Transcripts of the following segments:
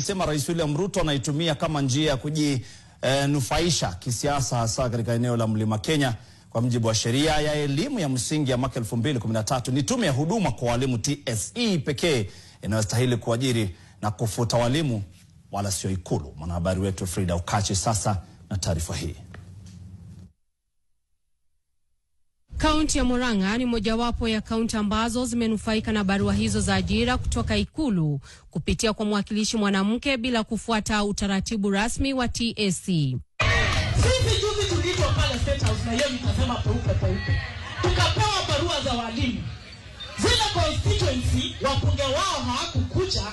Sema Rais William Ruto anaitumia kama njia ya kujinufaisha kisiasa hasa katika eneo la Mlima Kenya. Kwa mujibu wa sheria ya elimu ya msingi ya mwaka 2013, ni tume ya huduma kwa walimu TSC pekee inayostahili kuajiri na kufuta walimu, wala sio Ikulu. Mwanahabari wetu Frida Ukachi sasa na taarifa hii. Kaunti ya Murang'a ni mojawapo ya kaunti ambazo zimenufaika na barua hizo za ajira kutoka Ikulu kupitia kwa mwakilishi mwanamke bila kufuata utaratibu rasmi wa TSC. Sisi juzi tulitwa pale State House na hiyo nikasema peupe. Tukapewa barua za walimu. Zile constituency wapunge wao hawakukuja,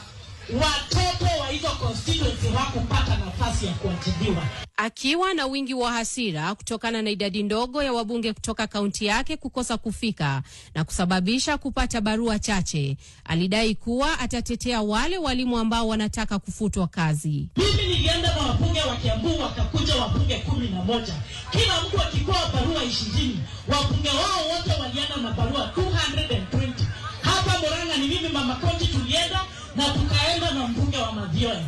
watoto wa hizo constituency hawakupata nafasi ya kuajiriwa. Akiwa na wingi wa hasira kutokana na idadi ndogo ya wabunge kutoka kaunti yake kukosa kufika na kusababisha kupata barua chache, alidai kuwa atatetea wale walimu ambao wanataka kufutwa kazi. Mimi nilienda na wabunge wa Kiambu, wakakuja wabunge 11. Kila mtu akipewa barua 20. Wabunge wao wote walienda na barua 220. Hapa Murang'a ni mimi mama Konti tulienda na tukaenda na mbunge wa Mathioya.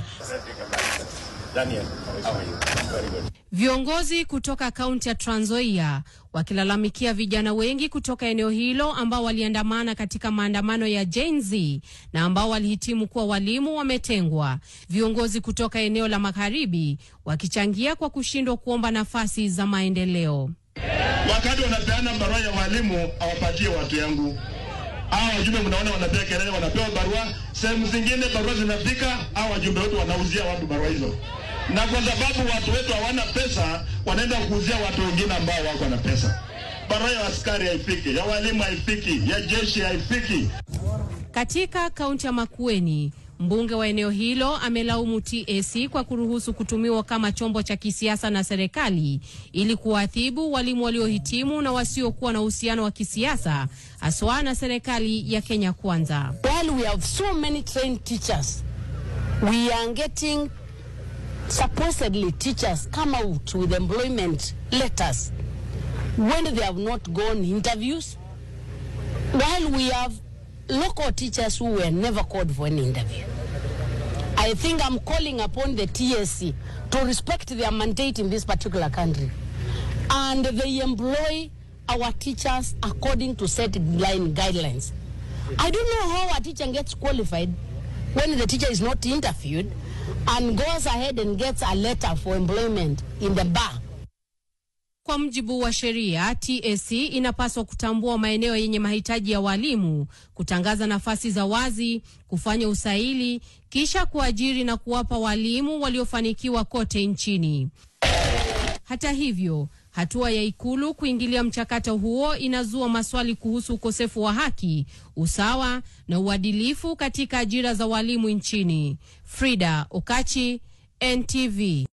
Daniel, how are you? Very good. Viongozi kutoka kaunti ya Trans Nzoia wakilalamikia vijana wengi kutoka eneo hilo ambao waliandamana katika maandamano ya Gen Z na ambao walihitimu kuwa walimu wametengwa. Viongozi kutoka eneo la Magharibi wakichangia kwa kushindwa kuomba nafasi za maendeleo. Wakati wanapeana barua ya walimu awapatie watu yangu. Wajumbe mnaona wanapewa kelele, wanapewa barua, sehemu zingine barua zinafika, wajumbe wetu wanauzia watu barua hizo. Na kwa sababu watu wetu hawana pesa, wanaenda kuuzia watu wengine ambao wako na pesa. Barua ya askari haifiki, ya walimu haifiki, ya jeshi haifiki. Katika kaunti ya Makueni, mbunge wa eneo hilo amelaumu TSC kwa kuruhusu kutumiwa kama chombo cha kisiasa na serikali ili kuadhibu walimu waliohitimu na wasiokuwa na uhusiano wa kisiasa haswa na serikali ya Kenya Kwanza. While we have so many trained teachers, we are getting supposedly teachers come out with employment letters when they have not gone interviews, while we have local teachers who were never called for an interview. I think I'm calling upon the TSC to respect their mandate in this particular country, and they employ our teachers according to set guidelines. I don't know how a teacher gets qualified when the teacher is not interviewed and goes ahead and gets a letter for employment in the bar. Kwa mujibu wa sheria, TSC inapaswa kutambua maeneo yenye mahitaji ya walimu, kutangaza nafasi za wazi, kufanya usaili, kisha kuajiri na kuwapa walimu waliofanikiwa kote nchini. Hata hivyo, hatua ya Ikulu kuingilia mchakato huo inazua maswali kuhusu ukosefu wa haki, usawa na uadilifu katika ajira za walimu nchini. Frida Ukachi, NTV.